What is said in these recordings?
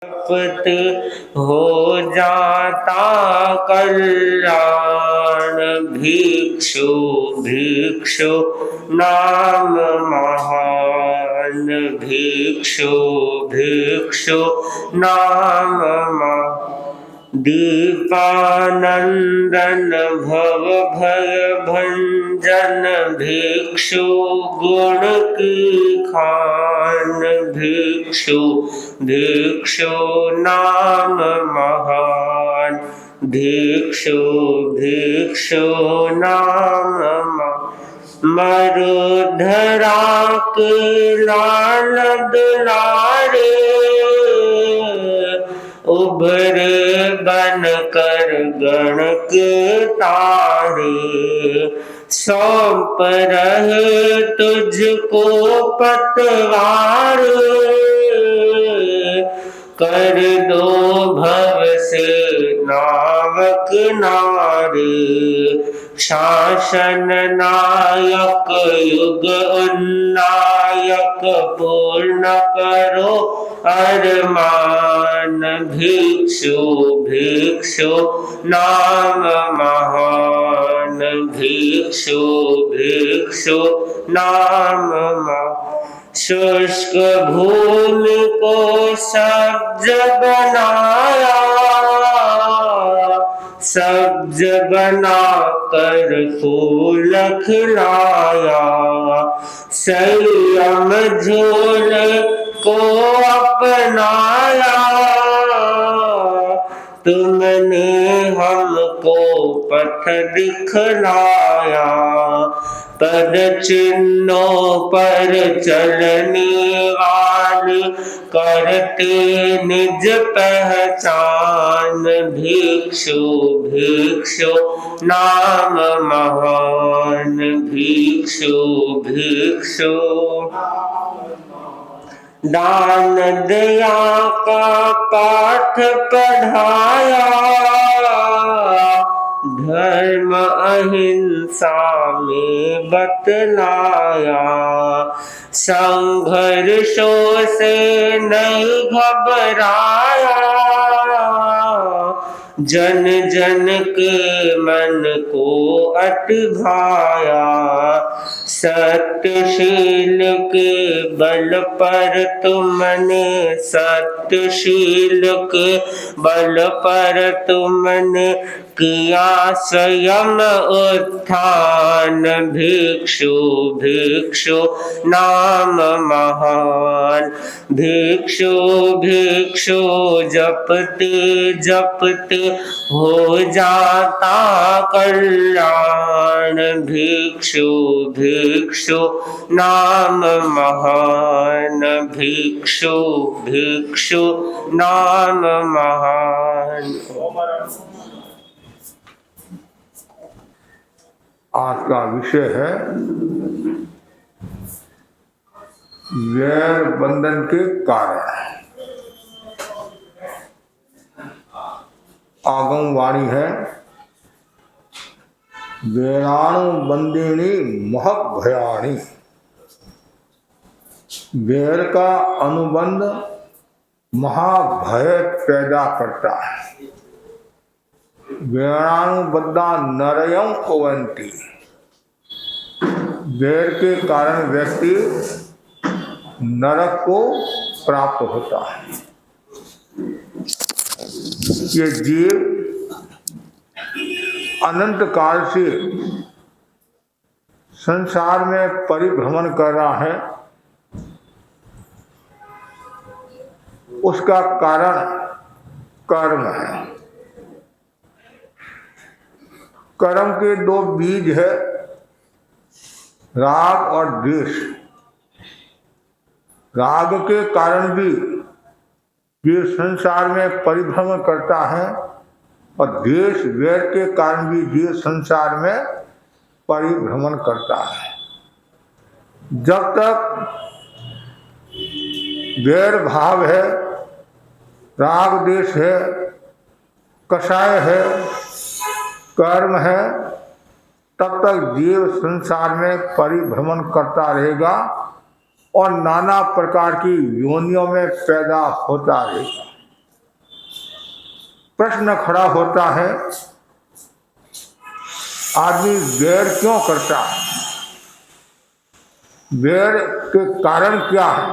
प्राप्त हो जाता कल्याण। भिक्षु भिक्षु नाम महान। भिक्षु भिक्षु नाम महान। दीपानंदन भव भय भंजन। भिक्षु गुण की खान। भिक्षु भिक्षु नाम महान। भिक्षु भिक्षु नाम महान। मरुधरा के लाल दुलारे उभरे बन कर गण के तारे। सौंप रहे तुझको पतवार। कर दो भव से नाव किनारे। शासन नायक युग उन्नायक पूर्ण करो अरमान। भिक्षु भिक्षु नाम महान। भिक्षु भिक्षु नाम महान। शुष्क भूमि को सब्ज बनाया। सब्ज बना कर फूल खिलाया। संयम झूल को अपनाया। तुमने हमको पथ दिखलाया। पद चिन्हों पर चलने वाले करते निज पहचान। भिक्षु भिक्षु नाम महान। भिक्षु भिक्षु दान दया का पाठ पढ़ाया। धर्म अहिंसा में बतलाया। संघर्षों से नहीं घबराया। जन जन के मन को अट भाया। सत्यशील के बल पर तुमने सत्यशील के बल पर तुमने किया स्वयं उत्थान। भिक्षु भिक्षु नाम महान। भिक्षु भिक्षु जपते जपते हो जाता कल्याण। भिक्षु भिक्षु नाम महान। भिक्षु भिक्षु नाम महान। आज का विषय है वैर बंधन के कारण। आगम वाणी है वैराणु बंदिनी महक भयाणी। वैर का अनुबंध महाभय पैदा करता है। वैराणु बद्धा नरयम कुवंती। वैर के कारण व्यक्ति नरक को प्राप्त होता है। ये जीव अनंत काल से संसार में परिभ्रमण कर रहा है। उसका कारण कर्म है। कर्म के दो बीज है, राग और द्वेष। राग के कारण भी ये संसार में परिभ्रमण करता है और द्वेष वैर के कारण भी ये संसार में परिभ्रमण करता है। जब तक वैर भाव है, राग द्वेष है, कषाय है, कर्म है, तब तक जीव संसार में परिभ्रमण करता रहेगा और नाना प्रकार की योनियों में पैदा होता रहेगा। प्रश्न खड़ा होता है, आदमी वैर क्यों करता है, वैर के कारण क्या है।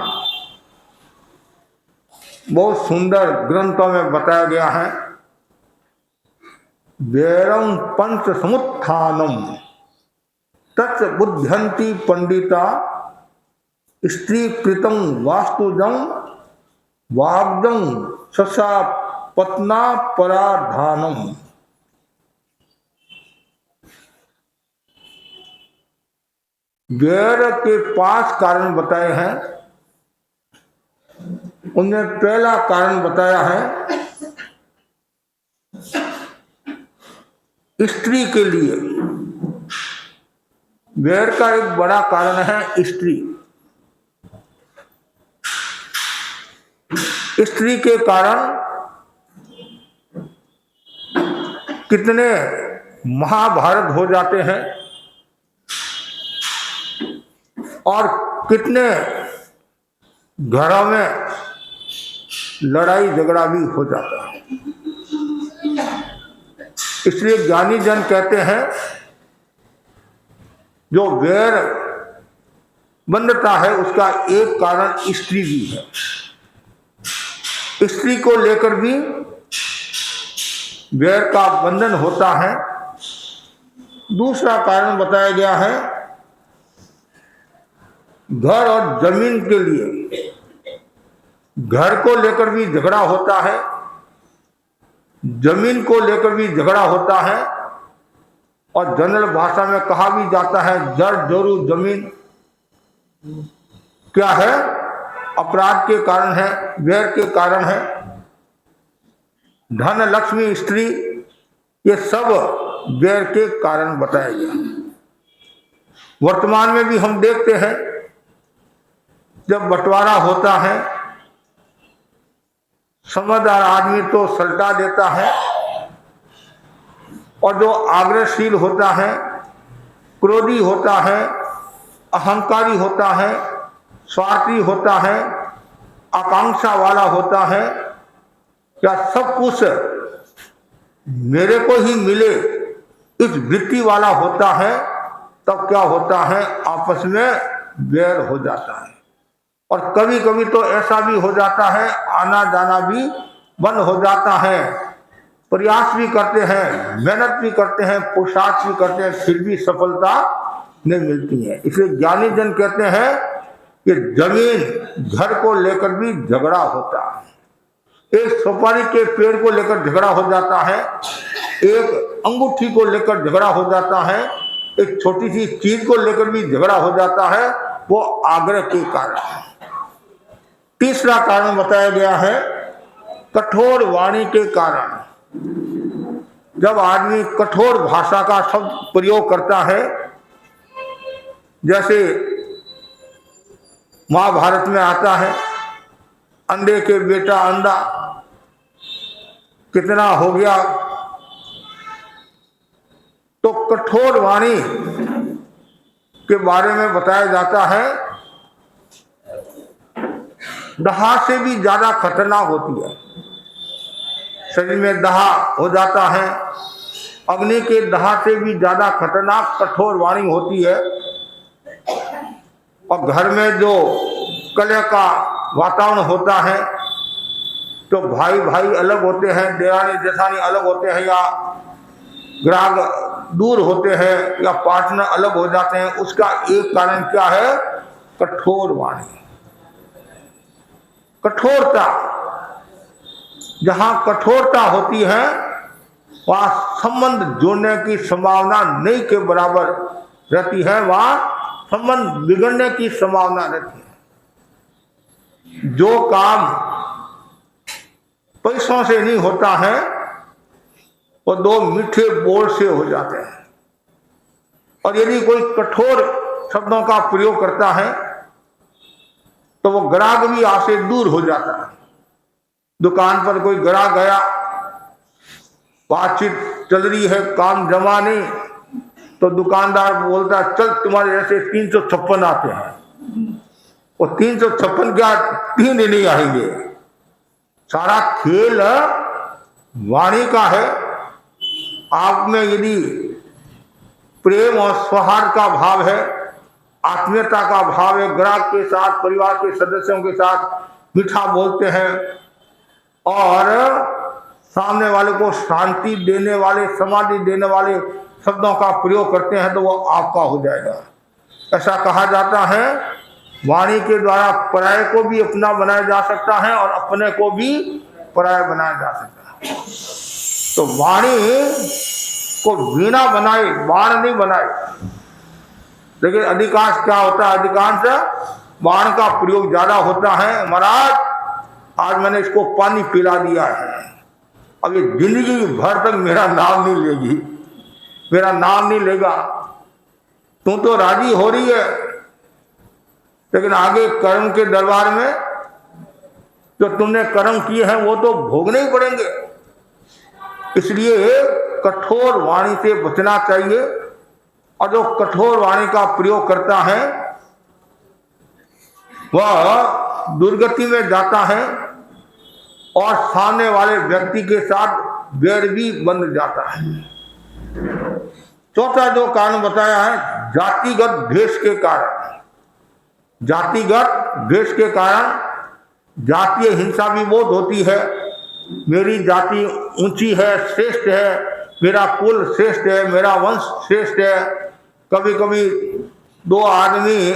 बहुत सुंदर ग्रंथों में बताया गया है, वैरम पंच समुत्थानम तत् बुध्यंती पंडिता स्त्री कृतं वास्तुजं वाग्दं ससा पत्ना पराधानम। वैर के 5 कारण बताए हैं। उनमें पहला कारण बताया है स्त्री के लिए। वैर का एक बड़ा कारण है स्त्री। स्त्री के कारण कितने महाभारत हो जाते हैं और कितने घरों में लड़ाई झगड़ा भी हो जाता है। इसलिए ज्ञानी जन कहते हैं जो वैर बंधता है उसका एक कारण स्त्री भी है। स्त्री को लेकर भी वैर का बंधन होता है। दूसरा कारण बताया गया है घर और जमीन के लिए। घर को लेकर भी झगड़ा होता है, जमीन को लेकर भी झगड़ा होता है। और जनरल भाषा में कहा भी जाता है जड़ जोरू जमीन क्या है, अपराध के कारण है, वैर के कारण है। धन लक्ष्मी स्त्री ये सब वैर के कारण बताया गया। वर्तमान में भी हम देखते हैं जब बंटवारा होता है, समझदार आदमी तो सल्टा देता है और जो आग्रहशील होता है, क्रोधी होता है, अहंकारी होता है, स्वार्थी होता है, आकांक्षा वाला होता है, क्या सब कुछ मेरे को ही मिले इस वृत्ति वाला होता है, तब क्या होता है आपस में वैर हो जाता है। और कभी कभी तो ऐसा भी हो जाता है आना जाना भी बंद हो जाता है। प्रयास भी करते हैं, मेहनत भी करते हैं, पुरुषार्थ भी करते हैं, फिर भी सफलता नहीं मिलती है। इसलिए ज्ञानी जन कहते हैं कि जमीन घर को लेकर भी झगड़ा होता है। एक सुपारी के पेड़ को लेकर झगड़ा हो जाता है, एक अंगूठी को लेकर झगड़ा हो जाता है, एक छोटी सी चीज को लेकर भी झगड़ा हो जाता है, वो आग्रह के कारण है। तीसरा कारण बताया गया है कठोर वाणी के कारण। जब आदमी कठोर भाषा का शब्द प्रयोग करता है, जैसे महाभारत में आता है अंधे के बेटा अंधा कितना हो गया, तो कठोर वाणी के बारे में बताया जाता है दहा से भी ज्यादा खतरनाक होती है। शरीर में दहा हो जाता है, अग्नि के दहा से भी ज्यादा खतरनाक कठोर वाणी होती है। और घर में जो कलह का वातावरण होता है, तो भाई भाई अलग होते हैं, देरानी जेठानी अलग होते हैं, या ग्राहक दूर होते हैं, या पार्टनर अलग हो जाते हैं, उसका एक कारण क्या है कठोर वाणी, कठोरता। जहां कठोरता होती है वहां संबंध जोड़ने की संभावना नहीं के बराबर रहती है, वहां संबंध बिगड़ने की संभावना रहती है। जो काम पैसों से नहीं होता है वो 2 मीठे बोल से हो जाते हैं। और यदि कोई कठोर शब्दों का प्रयोग करता है तो वो ग्राहक भी आपसे दूर हो जाता है। दुकान पर कोई ग्राहक गया, बातचीत चल रही है, काम जमा नहीं, तो दुकानदार बोलता है चल तुम्हारे ऐसे 356 आते हैं। वो 356 क्या 3 ही नहीं आएंगे। सारा खेल वाणी का है। आप में यदि प्रेम और सौहार्द का भाव है, आत्मीयता का भाव है, ग्राहक के साथ, परिवार के सदस्यों के साथ मीठा बोलते हैं और सामने वाले को शांति देने वाले, समाधि देने वाले शब्दों का प्रयोग करते हैं, तो वो आपका हो जाएगा। ऐसा कहा जाता है वाणी के द्वारा पराये को भी अपना बनाया जा सकता है और अपने को भी पराया बनाया जा सकता है। तो वाणी को वीणा बनाए, बाण नहीं बनाए। लेकिन अधिकांश क्या होता है, अधिकांश बाण का प्रयोग ज्यादा होता है। महाराज आज मैंने इसको पानी पिला दिया है, अब ये जिंदगी भर तक मेरा नाम नहीं लेगी, मेरा नाम नहीं लेगा। तू तो राजी हो रही है, लेकिन आगे कर्म के दरबार में जो तुमने कर्म किए हैं वो तो भोगने ही पड़ेंगे। इसलिए कठोर वाणी से बचना चाहिए, और जो कठोर वाणी का प्रयोग करता है वह दुर्गति में जाता है और सामने वाले व्यक्ति के साथ बैर भी बन जाता है। चौथा जो कारण बताया है, जातिगत द्वेष के कारण। जातिगत द्वेष के कारण जातीय हिंसा भी बहुत होती है। मेरी जाति ऊंची है, श्रेष्ठ है, मेरा कुल श्रेष्ठ है, मेरा वंश श्रेष्ठ है। कभी कभी दो आदमी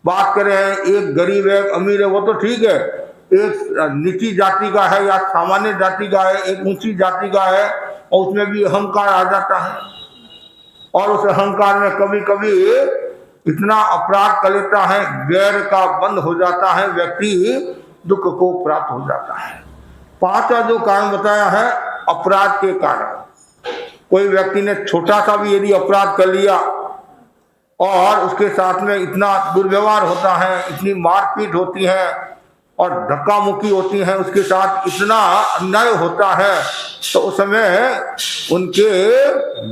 बात कर रहे हैं, एक गरीब है, एक अमीर है, वो तो ठीक है, एक नीची जाति का है या सामान्य जाति का है, एक ऊंची जाति का है, और उसमें भी अहंकार आ जाता है। और उस अहंकार में कभी कभी इतना अपराध कर लेता है, वैर का बंद हो जाता है, व्यक्ति दुख को प्राप्त हो जाता है। पांचवा जो कारण बताया है, अपराध के कारण। कोई व्यक्ति ने छोटा सा भी यदि अपराध कर लिया और उसके साथ में इतना दुर्व्यवहार होता है, इतनी मारपीट होती है और धक्का मुक्की होती है, उसके साथ इतना अन्याय होता है, तो उस समय उनके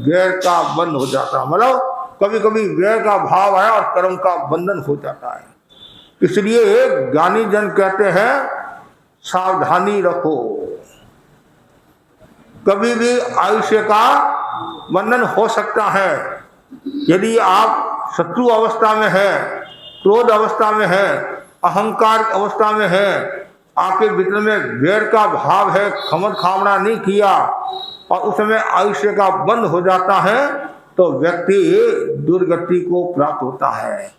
वैर का बंध हो जाता है। मतलब कभी कभी वैर का भाव है और कर्म का बंधन हो जाता है। इसलिए ज्ञानी जन कहते हैं सावधानी रखो। कभी भी आयुष्य का बंधन हो सकता है। यदि आप शत्रु अवस्था में है, क्रोध अवस्था में है, अहंकार अवस्था में है, आपके भीतर में वैर का भाव है, खमन खामना नहीं किया और उस समय आयुष्य का बंध हो जाता है, तो व्यक्ति दुर्गति को प्राप्त होता है।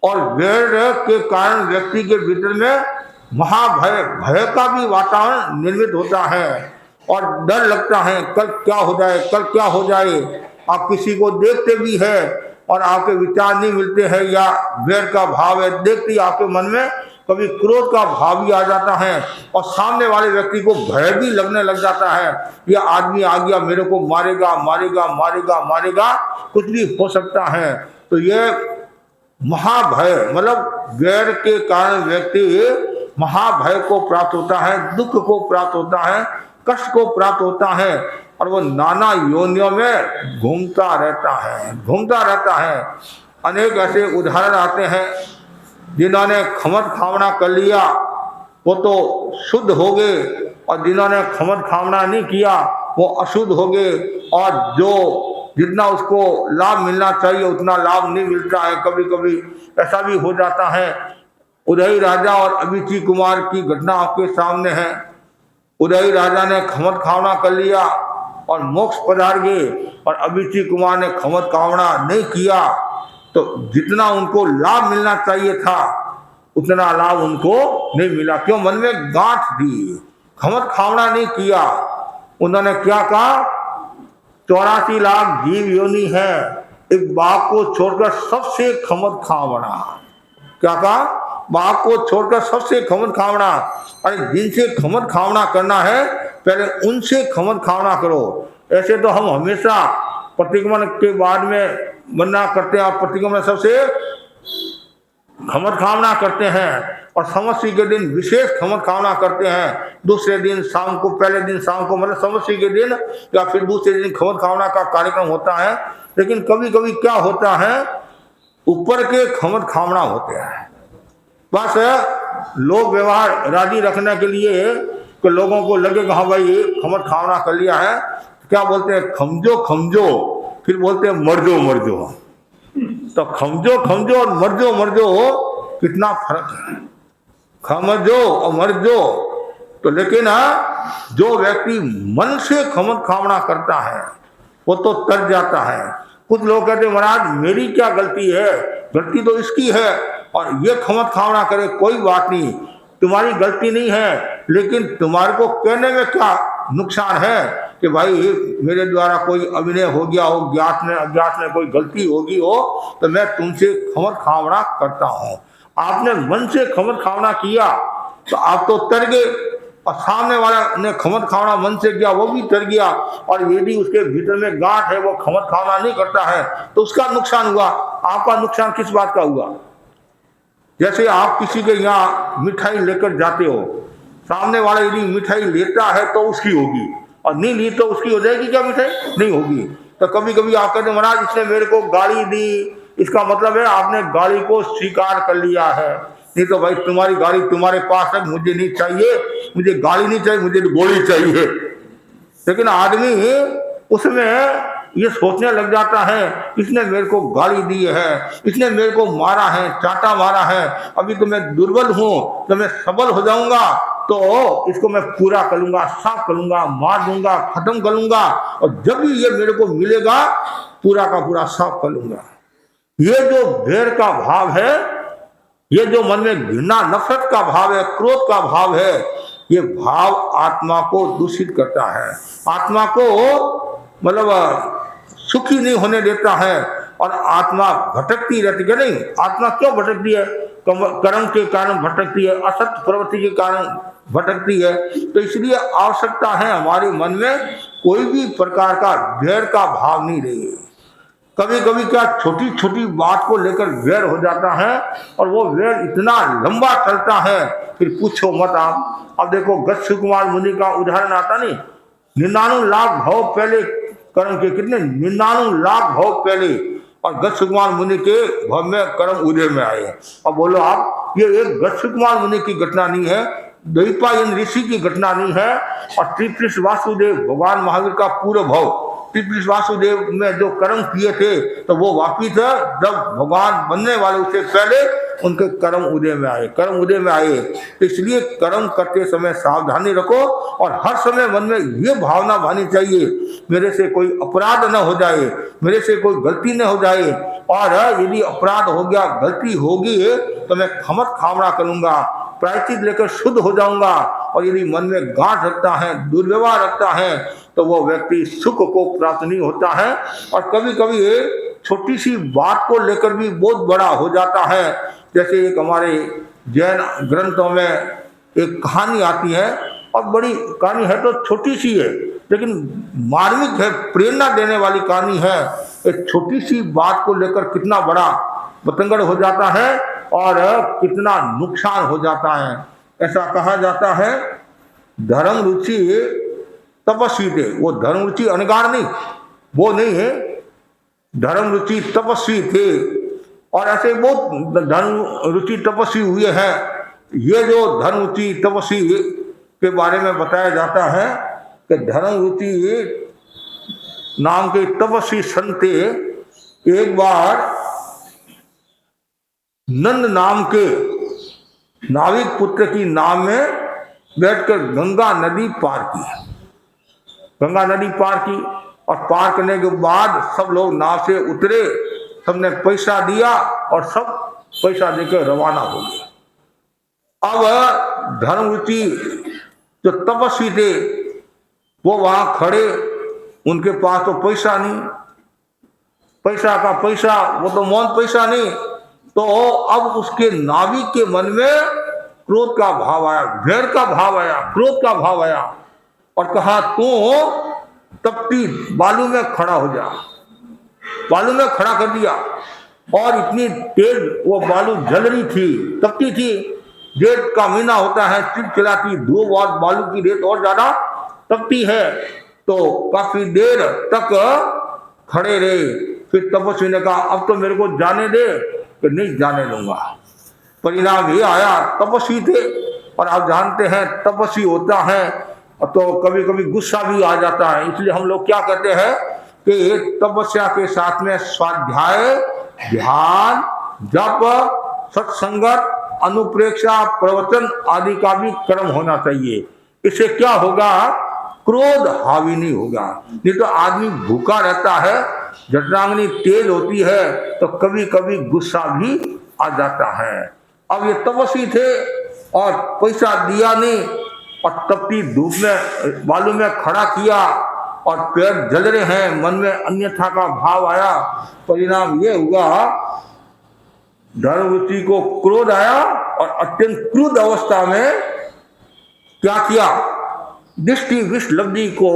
और वैर के कारण व्यक्ति के भीतर में महाभय, भय का भी वातावरण निर्मित होता है और डर लगता है, कल क्या हो जाए, कल क्या हो जाए। आप किसी को देखते भी है और आपके विचार नहीं मिलते हैं या वैर का भाव है, देखते ही आपके मन में कभी क्रोध का भाव भी आ जाता है और सामने वाले व्यक्ति को भय भी लगने लग जाता है, यह आदमी आ गया, मेरे को मारेगा मारेगा मारेगा मारेगा, कुछ भी हो सकता है। तो यह महाभय, मतलब वैर के कारण व्यक्ति महाभय को प्राप्त होता है, दुख को प्राप्त होता है, कष्ट को प्राप्त होता है और वो नाना योनियों में घूमता रहता है। अनेक ऐसे उदाहरण आते हैं, जिन्होंने खमत खावना कर लिया वो तो शुद्ध हो गए और जिन्होंने खमत खावना नहीं किया वो अशुद्ध हो गए, और जो जितना उसको लाभ मिलना चाहिए उतना लाभ नहीं मिलता है। कभी कभी ऐसा भी हो जाता है। उदयी राजा और अभिची कुमार की घटना आपके सामने है। उदयी राजा ने खमत खावना कर लिया और मोक्ष पधार गए, और अभिची कुमार ने खमत खावना नहीं किया, तो जितना उनको लाभ मिलना चाहिए था उतना लाभ उनको नहीं मिला। क्यों? मन में गांठ दी, खमत खावना नहीं किया। उन्होंने क्या कहा, 84 लाख जीव योनि है, एक बाघ को छोड़कर सबसे खमत खावना। क्या कहा? बाघ को छोड़कर सबसे खमत खावना। अरे जिनसे खमत खावना करना है पहले उनसे खमत खावना करो। ऐसे तो हम हमेशा प्रतिक्रमण के बाद में मन्ना करते हैं और प्रतिक्रमण सबसे खमत खावना करते हैं, और समस्या के दिन विशेष खमत खावना करते हैं। दूसरे दिन शाम को, पहले दिन शाम को, मतलब समस्या के दिन या फिर दूसरे दिन खमत खावना का कार्यक्रम होता है। लेकिन कभी कभी क्या होता है, ऊपर के खमत खावना होते हैं। बस लोक व्यवहार राजी रखने के लिए कि लोगों को लगे कि हाँ भाई ये खमत खावना कर लिया है, क्या बोलते हैं, खमजो खमजो, फिर बोलते हैं मरजो मरजो। तो खमजो खमजो और मरजो मरजो कितना फर्क है, खमजो और मरजो। तो लेकिन जो व्यक्ति मन से खमत खावना करता है वो तो तर जाता है। कुछ लोग कहते हैं महाराज मेरी क्या गलती है, गलती तो इसकी है, और ये खमत खावना करे, कोई बात नहीं, तुम्हारी गलती नहीं है, लेकिन तुम्हारे को कहने में क्या नुकसान है कि भाई मेरे द्वारा कोई अभिनय हो गया हो, ज्ञात में अज्ञात में कोई गलती होगी हो, तो मैं तुमसे खमत खावना करता हूँ। आपने मन से खमत खावना किया तो आप तो तर गए, और सामने वाला ने खमत खावना मन से किया वो भी तर गया, और यदि उसके भीतर में गांठ है, वो खमत खावना नहीं करता है, तो उसका नुकसान हुआ। आपका नुकसान किस बात का हुआ? जैसे आप किसी के यहाँ मिठाई लेकर जाते हो, सामने वाला यदि मिठाई लेता है तो उसकी होगी, और नहीं ली तो उसकी हो जाएगी क्या मिठाई? नहीं होगी। तो कभी कभी आप कहते महाराज इसने मेरे को गाली दी, इसका मतलब है आपने गाली को स्वीकार कर लिया है। नहीं तो भाई तुम्हारी गाली तुम्हारे पास है, मुझे नहीं चाहिए, मुझे गाली नहीं चाहिए, मुझे गोली चाहिए। लेकिन आदमी उसमें ये सोचने लग जाता है इसने मेरे को गाली दी है, इसने मेरे को मारा है, चाटा मारा है, अभी तो मैं दुर्बल हूं, तो मैं सबल हो जाऊंगा तो इसको मैं पूरा कर लूंगा, साफ कर लूंगा, मार दूंगा, खत्म कर लूंगा, और जब भी ये मेरे को मिलेगा पूरा का पूरा साफ कर लूंगा। ये जो वैर का भाव है, ये जो मन में घृणा नफरत का भाव है, क्रोध का भाव है, ये भाव आत्मा को दूषित करता है, आत्मा को मतलब सुखी नहीं होने देता है, और आत्मा भटकती रहती है। नहीं, आत्मा क्यों भटकती है? कर्म के कारण भटकती है, असत्य प्रवृत्ति के कारण भटकती है। तो इसलिए आवश्यकता है हमारे मन में कोई भी प्रकार का वैर का भाव नहीं रहे। कभी कभी क्या छोटी छोटी बात को लेकर वैर हो जाता है, और वो वैर इतना लंबा चलता है फिर पूछो मत आप। अब देखो गच्छ कुमार मुनि का उदाहरण आता नहीं, 99 लाख भाव पहले कर्म के, कितने 99 लाख भाव पहले, और गच्छ कुमार मुनि के भाव में कर्म उदय में आए। अब बोलो आप, ये एक गच्छ कुमार मुनि की घटना नहीं है, द्वैपायन ऋषि की घटना नहीं है, और त्रिपृष्ठ वासुदेव भगवान महावीर का पूरा भाव, त्रिपृष्ठ वासुदेव में जो कर्म किए थे तो वो वापिस जब भगवान बनने वाले उससे पहले उनके कर्म उदय में आए, कर्म उदय में आए। तो इसलिए कर्म करते समय सावधानी रखो, और हर समय मन में ये भावना भानी चाहिए मेरे से कोई अपराध न हो जाए, मेरे से कोई गलती न हो जाए, और यदि अपराध हो गया, गलती होगी तो मैं खमत खावड़ा करूंगा, प्रायश्चित लेकर शुद्ध हो जाऊंगा। और यदि मन में गांठ रखता है, दुर्व्यवहार रखता है, तो वो व्यक्ति सुख को प्राप्त नहीं होता है, और कभी कभी छोटी सी बात को लेकर भी बहुत बड़ा हो जाता है। जैसे एक हमारे जैन ग्रंथों में एक कहानी आती है, और बड़ी कहानी है तो छोटी सी है, लेकिन मार्मिक है, प्रेरणा देने वाली कहानी है। एक छोटी सी बात को लेकर कितना बड़ा बतंगड़ हो जाता है और कितना नुकसान हो जाता है। ऐसा कहा जाता है धर्म रुचि तपस्वी थे, वो धर्म रुचि अनगार नहीं, वो नहीं है, धर्म रुचि तपस्वी थे, और ऐसे बहुत धर्म रुचि तपस्वी हुए हैं। ये जो धर्म रुचि तपस्वी के बारे में बताया जाता है कि धर्म रुचि नाम के तपस्वी संत एक बार नंद नाम के नाविक पुत्र की नाव में बैठकर गंगा नदी पार की, गंगा नदी पार की, और पार करने के बाद सब लोग नाव से उतरे, सबने पैसा दिया और सब पैसा देकर रवाना हो गए। अब धर्मरुचि जो तपस्वी थे वो वहां खड़े, उनके पास तो पैसा नहीं, पैसा का पैसा, वो तो मौन पैसा नहीं। तो अब उसके नाविक के मन में क्रोध का भाव आया, वैर का भाव आया, क्रोध का भाव आया, और कहा तू तपती बालू में खड़ा हो जा। बालू में खड़ा कर दिया, और इतनी तेज वो बालू जल रही थी, तपती थी, जेठ का महीना होता है, चिलचिलाती धूप और बालू की रेत और ज्यादा तपती है। तो काफी देर तक खड़े रहे। फिर तपस्वी ने कहा अब तो मेरे को जाने दे, कि नहीं जाने दूंगा। परिणाम ये आया, तपस्वी थे और आप जानते हैं तपस्वी होता है तो कभी कभी गुस्सा भी आ जाता है, इसलिए हम लोग क्या करते हैं कि तपस्या के साथ में स्वाध्याय, ध्यान, जप, सत्संगत, अनुप्रेक्षा, प्रवचन आदि का भी कर्म होना चाहिए। इससे क्या होगा, क्रोध हावी नहीं होगा। नहीं तो आदमी भूखा रहता है, जठराग्नि तेज होती है तो कभी कभी गुस्सा भी आ जाता है। अब ये तपस्वी थे और पैसा दिया नहीं और तपती धूप में बालू में खड़ा किया और पैर जल रहे हैं, मन में अन्यथा का भाव आया, परिणाम ये हुआ धर्मवृत्ति को क्रोध आया और अत्यंत क्रुद्ध अवस्था में क्या किया, दृष्टि विष लब्धि को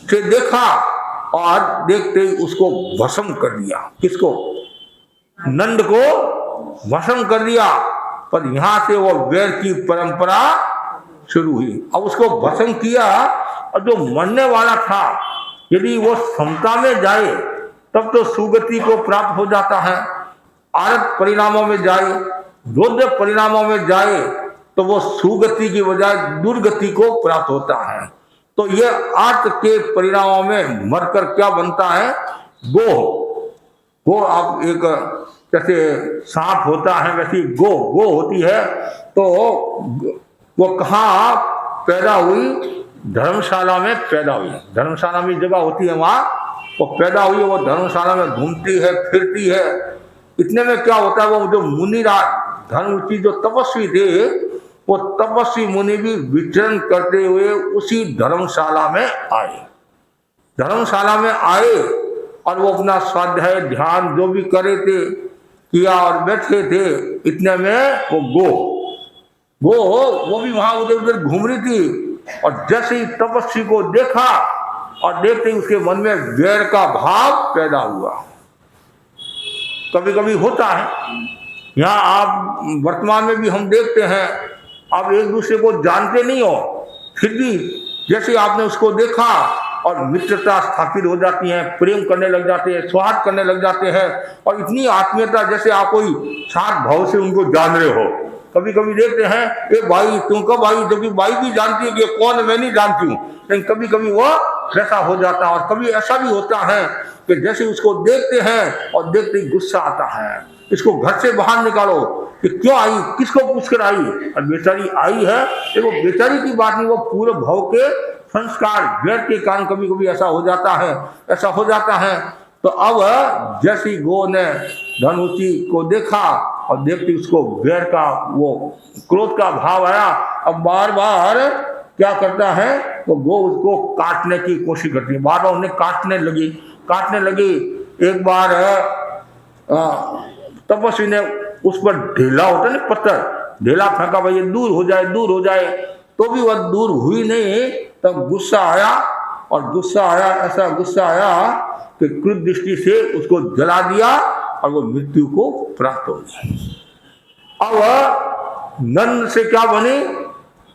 से देखा और देखते ही उसको भस्म कर दिया। किसको? नंद को भस्म कर दिया। पर यहां से वो वैर की परंपरा शुरू हुई। अब उसको भस्म किया और जो मरने वाला था यदि वो समता में जाए तब तो सुगति को प्राप्त हो जाता है, आरत परिणामों में जाए, रौद्र परिणामों में जाए तो वो सुगति की बजाय दुर्गति को प्राप्त होता है। तो ये आर्त के परिणामों में मरकर क्या बनता है, गो आप एक जैसे सांप होता है वैसी गो होती है। तो वो कहाँ पैदा हुई, धर्मशाला में पैदा हुई। धर्मशाला में जगह होती है वहां वो पैदा हुई, वो धर्मशाला में घूमती है, फिरती है। इतने में क्या होता है, वो जो मुनिराज धर्मवृत्ति जो तपस्वी थे, वो तपस्वी मुनि भी विचरण करते हुए उसी धर्मशाला में आए। धर्मशाला में आए और वो अपना स्वाध्याय ध्यान जो भी करे थे किया और बैठे थे। इतने में वो वो भी वहां उधर उधर घूम रही थी और जैसे ही तपस्वी को देखा और देखते ही उसके मन में वैर का भाव पैदा हुआ। कभी कभी होता है, यहाँ आप वर्तमान में भी हम देखते हैं, आप एक दूसरे को जानते नहीं हो, फिर भी जैसे आपने उसको देखा और मित्रता स्थापित हो जाती है, प्रेम करने लग जाते हैं, स्वार्थ करने लग जाते हैं और इतनी आत्मीयता जैसे आप कोई साथ भाव से उनको जान रहे हो। कभी कभी देखते हैं ए भाई तुम कब आई, जबकि भाई भी जानती है कि कौन है, मैं नहीं जानती हूँ, लेकिन कभी कभी वो ऐसा हो जाता है। और कभी ऐसा भी होता है कि जैसे उसको देखते हैं और देखते ही गुस्सा आता है, इसको घर से बाहर निकालो कि क्यों आई, किसको पूछकर आई, और बेचारी आई है। देखो बेचारी की बात नहीं, वो पूरे भाव के संस्कार वैर के कारण कभी कभी ऐसा हो जाता है। तो अब जैसी गो ने धनुषी को देखा और देखते उसको वैर का वो क्रोध का भाव आया। अब बार बार क्या करता है, वो गो उसको काटने की कोशिश करती है, बार बार उन्हें काटने लगी। एक बार तपस्वी ने उस पर ढेला होता है ना, पत्थर ढेला फेंका, भाई दूर हो जाए, तो भी वह दूर हुई नहीं। तब गुस्सा आया, ऐसा गुस्सा आया कि क्रुद्ध दृष्टि से उसको जला दिया और वो मृत्यु को प्राप्त हो गया। अब नंद से क्या बने,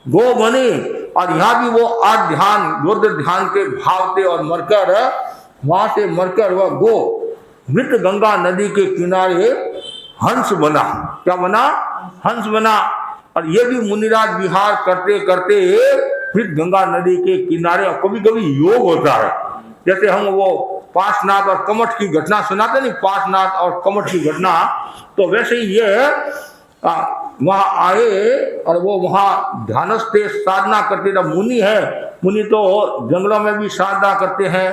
गो बने। और यहाँ भी वो ध्यान, रुद्र ध्यान के भाव थे और वहां से मरकर वह गो मृत गंगा नदी के किनारे हंस बना। क्या बना? हंस बना। और ये भी मुनिराज विहार करते करते मृत गंगा नदी के किनारे, कभी कभी योग होता है, जैसे हम वो पार्श्वनाथ और कमठ की घटना सुनाते नहीं, पार्श्वनाथ और कमठ की घटना, तो वैसे ही ये वहां आए और वो वहां ध्यानस्थ साधना करते थे। मुनि तो जंगलों में भी साधना करते हैं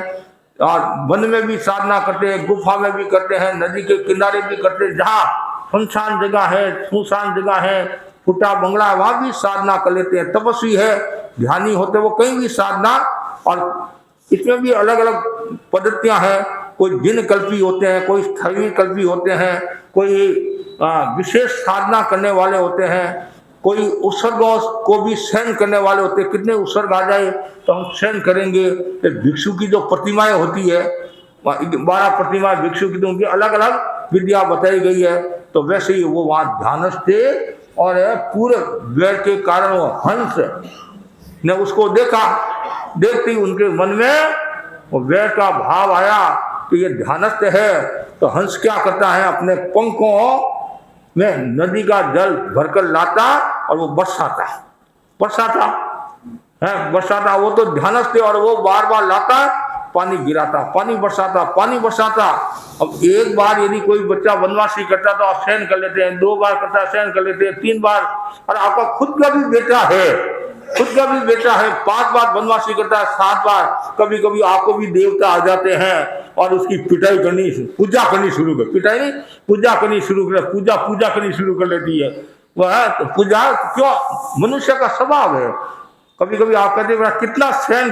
और वन में भी साधना करते हैं, गुफा में भी करते हैं, नदी के किनारे भी करते हैं, जहाँ सुनसान जगह है, सुनसान जगह है, फुटा बंगला, वहां भी साधना कर लेते हैं। तपस्वी है, ध्यानी होते, वो कहीं भी साधना। और इसमें भी अलग अलग पद्धतियां हैं, कोई दिन कल्पी होते हैं, कोई स्थवीर कल्पी होते हैं, कोई विशेष साधना करने वाले होते हैं, कोई उत्सर्ग को भी सहन करने वाले होते हैं। कितने उत्सर्ग आ जाए तो हम सहन करेंगे। भिक्षु की जो प्रतिमाएं होती है, 12 प्रतिमाएं भिक्षु की, तो उनकी अलग अलग विद्या बताई गई है। तो वैसे ही वो वहां ध्यानस्थ थे और पूरे वैर के कारण वो हंस ने उसको देखा। देखते ही उनके मन में वो वैर का भाव आया कि ये ध्यानस्थ है। तो हंस क्या करता है, अपने पंखों में नदी का जल भरकर लाता और वो बरसाता है, बरसाता। वो तो ध्यानस्थ थे और वो बार बार लाता, पानी गिराता, पानी बरसाता। अब एक बार यदि कोई बच्चा बदमाशी करता तो आप सहन कर लेते हैं, 2 बार करता सहन कर लेते हैं, 3 बार, और आपका खुद का भी बेटा है 5 बार बदमाशी करता है, 7 बार, कभी कभी आपको भी देवता आ जाते हैं और उसकी पिटाई करनी, पूजा करनी शुरू कर, पिटाई नहीं, पूजा करनी शुरू कर लेती है। वह पूजा क्यों, मनुष्य का स्वभाव है। कभी कभी आप कहते हैं कितना सहन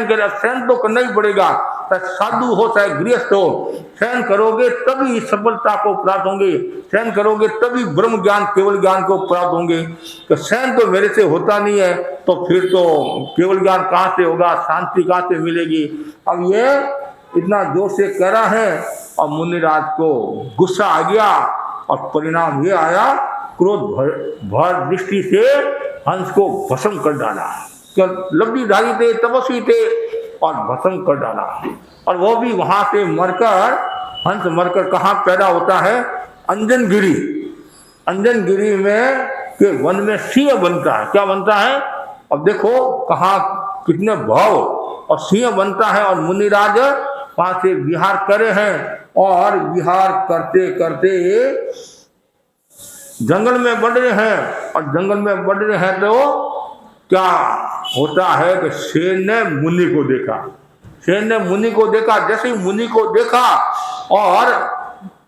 करे, अब सहन तो करना ही पड़ेगा, चाहे साधु हो चाहे गृहस्थ हो, सहन करोगे तभी सफलता को प्राप्त होंगे, सहन करोगे तभी ब्रह्म ज्ञान, केवल ज्ञान को प्राप्त होंगे। तो सहन तो मेरे से होता नहीं है, तो फिर तो केवल ज्ञान कहाँ से होगा, शांति कहाँ से मिलेगी। अब ये इतना जोर से कह रहा है और मुनिराज को गुस्सा आ गया और परिणाम ये आया, क्रोध भर दृष्टि से हंस को भस्म कर डाला। लब्धिधारी थे, तपस्वी थे और भस्म कर डाला। और वो भी वहां से मरकर, हंस मरकर कहाँ पैदा होता है, अंजनगिरी में के वन में सिंह बनता है। क्या बनता है, अब देखो कहाँ कितने भाव, और सिंह बनता है। और मुनिराज वहां से विहार करे हैं और विहार करते करते जंगल में बढ़ रहे हैं। और जंगल में बढ़ रहे हैं तो क्या होता है कि शेर ने मुनि को देखा। जैसे ही मुनि को देखा और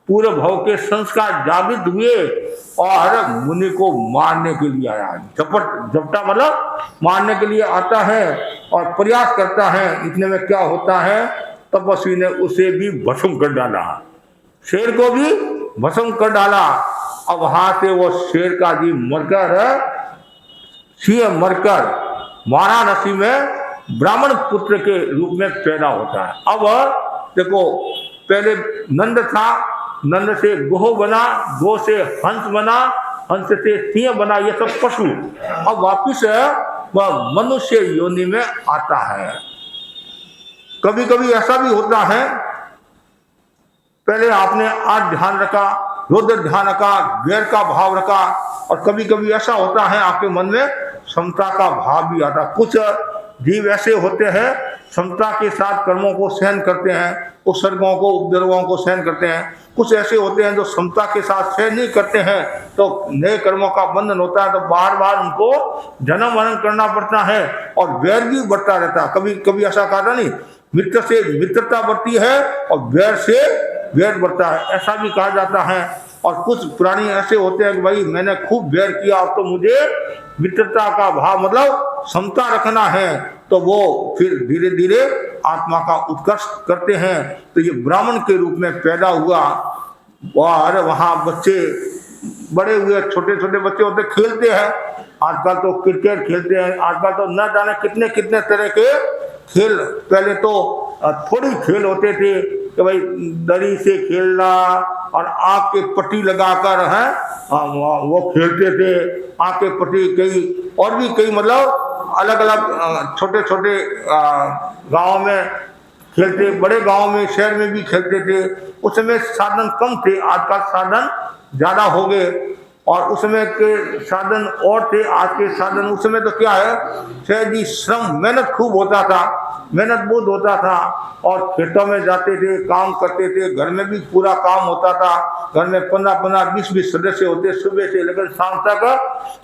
पूरे भाव के संस्कार जागृत हुए और मुनि को मारने के लिए आया। झपटा मतलब मारने के लिए आता है और प्रयास करता है। इतने में क्या होता है, तपस्वी ने उसे भी भस्म कर डाला, शेर को भी भस्म कर डाला। अब वहां से वो शेर का जी मरकर वाराणसी में ब्राह्मण पुत्र के रूप में पैदा होता है। अब देखो, पहले नंद था, नंद से गोह बना, गो से हंस बना, हंस से सिंह बना, ये सब पशु। अब वापिस वह मनुष्य योनि में आता है। कभी कभी ऐसा भी होता है, पहले आपने आज ध्यान रखा, रुद्र ध्यान रखा, गैर का भाव रखा, और कभी कभी ऐसा होता है आपके मन में समता का भाव भी आता। कुछ जीव ऐसे होते हैं समता के साथ कर्मों को सहन करते हैं, उपसर्गों को, उपद्रवों को सहन करते हैं। कुछ ऐसे होते हैं जो समता के साथ सहन नहीं करते हैं, तो नए कर्मों का बंधन होता है, तो बार बार उनको जन्म मरण करना पड़ता है और वैर भी बढ़ता रहता है। कभी कभी ऐसा कहा नहीं, मित्र से मित्रता बढ़ती है और वैर से वैर बढ़ता है, ऐसा भी कहा जाता है। और कुछ प्राणी ऐसे होते हैं कि भाई मैंने खूब वैर किया, अब तो मुझे मित्रता का भाव मतलब समता रखना है, तो वो फिर धीरे धीरे आत्मा का उत्कर्ष करते हैं। तो ये ब्राह्मण के रूप में पैदा हुआ और वहाँ बच्चे बड़े हुए, छोटे छोटे बच्चे होते खेलते हैं। आजकल तो क्रिकेट खेलते हैं, आजकल तो न जाने कितने कितने तरह के खेल। पहले तो थोड़ी खेल होते थे कि भाई दरी से खेलना और आँख के पट्टी लगाकर है वो खेलते थे। आँख के पट्टी कई और भी कई मतलब अलग अलग छोटे छोटे गाँव में खेलते, बड़े गाँव में शहर में भी खेलते थे। उस समय साधन कम थे, आजकल साधन ज़्यादा हो गए। और उसमें के साधन और थे, आज के साधन उस समय तो क्या है, शायद ही श्रम मेहनत खूब होता था, मेहनत बहुत होता था। और खेतों में जाते थे, काम करते थे, घर में भी पूरा काम होता था। घर में 15-15, 20-20 सदस्य होते, सुबह से लेकर शाम तक,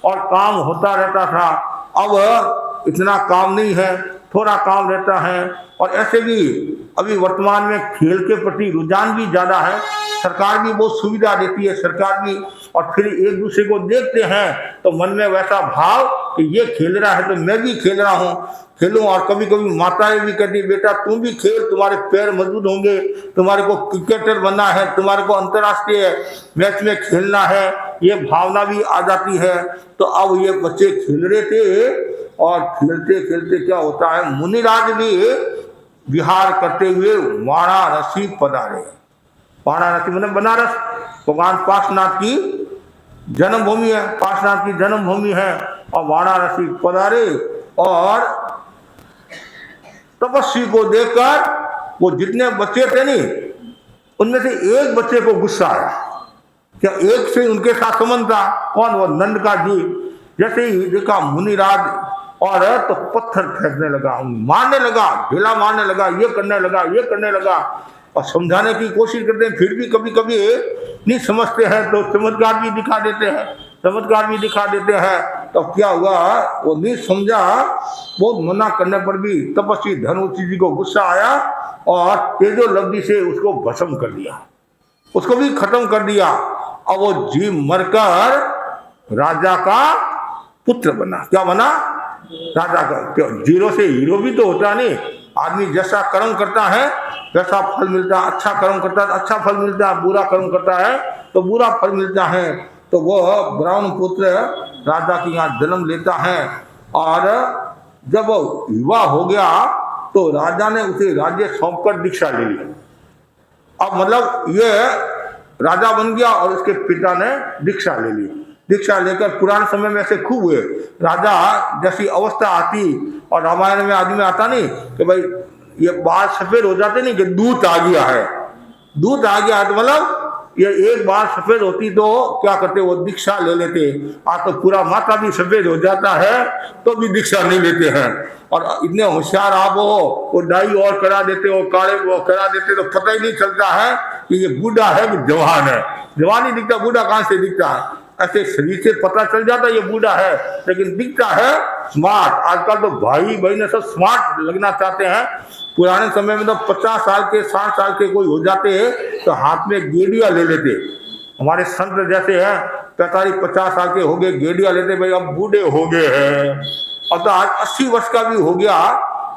और काम होता रहता था। अब इतना काम नहीं है, थोड़ा काम रहता है। और ऐसे भी अभी वर्तमान में खेल के प्रति रुझान भी ज़्यादा है, सरकार भी बहुत सुविधा देती है, सरकार भी। और फिर एक दूसरे को देखते हैं तो मन में वैसा भाव कि ये खेल रहा है तो मैं भी खेल रहा हूँ, खेलूं। और कभी कभी माताएं भी कहती बेटा तुम भी खेल, तुम्हारे पैर मजबूत होंगे, तुम्हारे को क्रिकेटर बनना है, तुम्हारे को अंतर्राष्ट्रीय मैच में खेलना है, ये भावना भी आ जाती है। तो अब ये बच्चे खेल रहे थे और खेलते खेलते क्या होता है, मुनिराज भी विहार करते हुए वाराणसी पधारे। वाराणसी मतलब बनारस, भगवान पार्श्वनाथ की जन्मभूमि है, पार्श्वनाथ की जन्मभूमि है। और वाराणसी पधारे और तपस्वी को देखकर वो जितने बच्चे थे नहीं, उनमें से एक बच्चे को गुस्सा आया। क्या एक से उनके साथ संबंध था? कौन? वो नंद का जी। जैसे ही देखा मुनिराज और तो पत्थर फेंकने लगा, मारने लगा, ढीला मारने लगा, ये करने लगा, ये करने लगा, और समझाने की कोशिश करते हैं, फिर भी कभी कभी नहीं समझते हैं तो चमत्कार भी दिखा देते हैं, चमत्कार भी दिखा देते हैं। तो क्या हुआ, वो नहीं समझा, बहुत मना करने पर भी तपस्वी धनुषी जी को गुस्सा आया और तेजो लब्धि से उसको भस्म कर दिया, उसको भी खत्म कर दिया। और वो जीव मरकर राजा का पुत्र बना। क्या बना? राजा का। क्यों? जीरो से हीरो भी तो होता नहीं। आदमी जैसा कर्म करता है वैसा फल मिलता है। अच्छा कर्म करता है तो अच्छा फल मिलता है, बुरा कर्म करता है तो बुरा फल मिलता है। तो वो ब्राह्मण पुत्र राजा के यहाँ जन्म लेता है, और जब वो युवा हो गया तो राजा ने उसे राज्य सौंपकर दीक्षा ले ली। अब मतलब ये राजा बन गया और उसके पिता ने दीक्षा ले ली। दीक्षा लेकर पुराने समय में ऐसे खूब हुए। राजा जैसी अवस्था आती, और रामायण में आदमी आता नहीं कि भाई ये बाल सफेद हो जाते नहीं कि दूध आ गया है, दूध आ गया है, तो मतलब ये एक बार सफेद होती तो क्या करते, वो दीक्षा ले लेते। आज तो पूरा माथा भी सफेद हो जाता है तो भी दीक्षा नहीं लेते हैं। और इतने होशियार आप हो, वो डाई और करा देते हो, काले वो करा देते, तो पता ही नहीं चलता है कि ये बूढ़ा है कि जवान है। जवान ही दिखता, बूढ़ा कहां से दिखता है? ऐसे शरीर से पता चल जाता है ये बूढ़ा है, लेकिन दिखता है स्मार्ट। आजकल तो भाई बहन सब स्मार्ट लगना चाहते हैं। पुराने समय में तो 50 साल के 60 साल के कोई हो जाते तो हाथ में गेड़िया ले लेते। हमारे संत जैसे हैं 45-50 साल के हो गए, गेड़िया लेते, भाई अब बूढ़े हो गए हैं। और तो आज 80 वर्ष का भी हो गया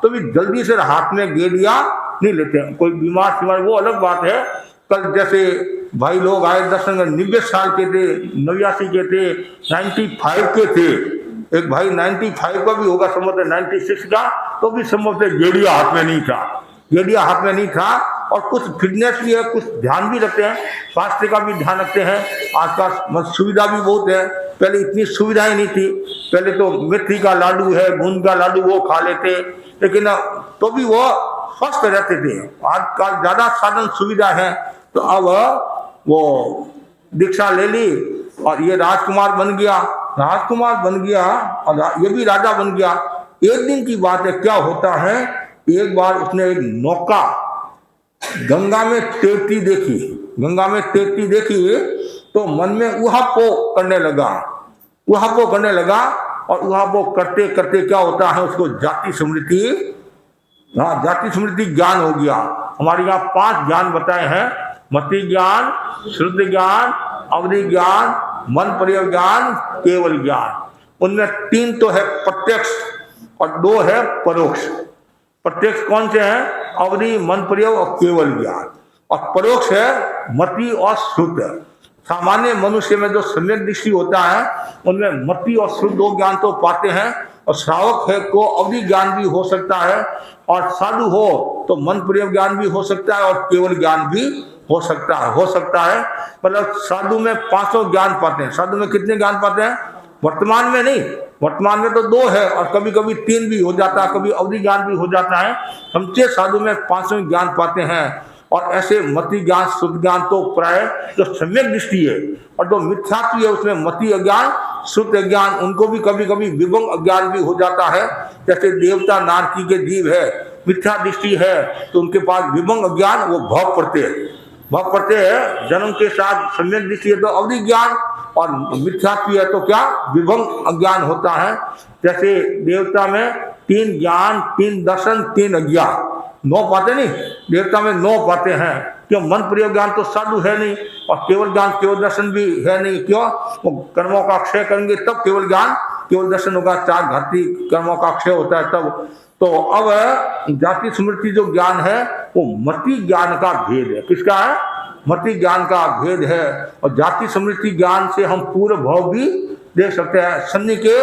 तो भी जल्दी से हाथ में गेड़िया नहीं लेते। कोई बीमार वो अलग बात है। कल जैसे भाई लोग आए दर्शन, 90 साल के थे, 89 के थे, 95 के थे। एक भाई 95 का भी होगा संभवतः, 96 का, तो भी संभवतः गेड़िया हाथ में नहीं था, गेड़िया हाथ में नहीं था। और कुछ फिटनेस भी है, कुछ ध्यान भी रखते हैं, स्वास्थ्य का भी ध्यान रखते हैं। आसपास सुविधा भी बहुत है, पहले इतनी सुविधाएं नहीं थी। पहले तो मेथी का लाडू है, बूंद का लाडू वो खा लेते, लेकिन तो भी वो स्वस्थ रहते थे। आजकल ज्यादा साधन सुविधा है, तो अब वो दीक्षा ले ली और ये राजकुमार बन गया, राजकुमार बन गया और ये भी राजा बन गया। एक दिन की बात है, क्या होता है, एक बार उसने एक नौका गंगा में तैरती देखी, गंगा में तैरती देखी, तो मन में उहापो करने लगा, उहापो करने लगा। और उहापो करते करते क्या होता है, उसको जाति स्मृति, हाँ जाति स्मृति ज्ञान हो गया। हमारे यहाँ 5 ज्ञान बताए हैं, मति ज्ञान, श्रुति ज्ञान, अवधि ज्ञान, मन प्रयोग ज्ञान, केवल ज्ञान। उनमें 3 तो है प्रत्यक्ष और 2 है परोक्ष। प्रत्यक्ष कौन से हैं? अवधि, मन प्रयोग और केवल ज्ञान। और परोक्ष है मति और श्रुत। सामान्य मनुष्य में जो सम्यक दृष्टि होता है उनमें मति और श्रुत 2 ज्ञान तो पाते हैं, और श्रावक है को अवधि ज्ञान भी हो सकता है, और साधु हो तो मन प्रयोग ज्ञान भी हो सकता है और केवल ज्ञान भी हो सकता है। मतलब साधु में 500 ज्ञान पाते हैं। साधु में कितने ज्ञान पाते हैं? वर्तमान में नहीं, वर्तमान में तो 2 है और कभी कभी 3 भी हो जाता है, कभी अवधि ज्ञान भी हो जाता है। समझे, साधु में 500 ज्ञान पाते हैं। और ऐसे मति ज्ञान, शुद्ध ज्ञान तो प्राय जो सम्यक दृष्टि है, और जो मिथ्यात्व है उसमें मति अज्ञान, शुद्ध अज्ञान, उनको भी कभी कभी विभंग अज्ञान भी हो जाता है। जैसे देवता नारकी के जीव है, मिथ्या दृष्टि है तो उनके पास विभंग अज्ञान, वो भाव पड़ते हैं। जन्म के साथ सम्यक दृष्टि है तो अवधि ज्ञान, और मिथ्यात्व है तो क्या, विभंग अज्ञान होता है। जैसे देवता में 3 ज्ञान, 3 दर्शन, 3 अज्ञान, 9 पाते नहीं, देवता में 9 पाते हैं। क्यों? मन प्रयोग ज्ञान तो साधु है नहीं, और केवल ज्ञान, केवल दर्शन भी है नहीं। क्यों? वो कर्मों का क्षय करेंगे तब केवल ज्ञान, केवल दर्शन होगा। 4 घाती कर्मों का क्षय होता है तब। तो अब जाति स्मृति जो ज्ञान है वो मति ज्ञान का भेद है। किसका है? मति ज्ञान का भेद है। और जाति स्मृति ज्ञान से हम पूर्व भाव भी देख सकते हैं। शनि के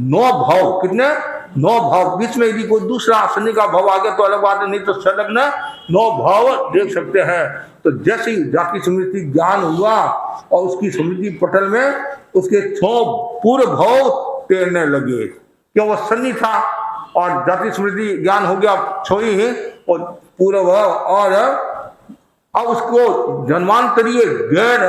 9 भाव, कितने? 9 भाव। बीच में यदि कोई दूसरा शनि का भाव आ गया तो अलग बात है, नहीं तो संलग्न 9 भाव देख सकते हैं। तो जैसे ही जाति स्मृति ज्ञान हुआ और उसकी स्मृति पटल में उसके 6 पूर्व भाव तैरने लगे। क्यों? वो शनि था और जाति स्मृति ज्ञान हो गया 6 ही, और पूर्व भाव। और अब उसको जन्मांतरीय गैर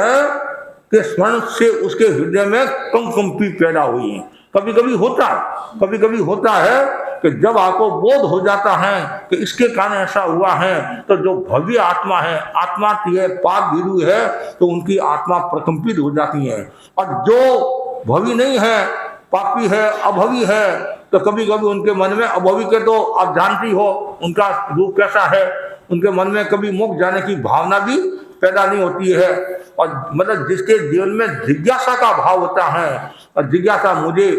के स्मरण से उसके हृदय में कंपी पैदा हुई है। कभी कभी होता है कि जब आपको बोध हो जाता है कि इसके कारण ऐसा हुआ है, तो जो भव्य आत्मा है, आत्मा है, पाप भीरू है, तो उनकी आत्मा प्रकंपित हो जाती है। और जो भवी नहीं है, पापी है, अभवी है, तो कभी कभी उनके मन में, अभवी के तो आप जानती हो उनका रूप कैसा है, उनके मन में कभी मोक्ष जाने की भावना भी पैदा नहीं होती है। और मतलब जिसके जीवन में जिज्ञासा का भाव होता है, और जिज्ञासा मुझे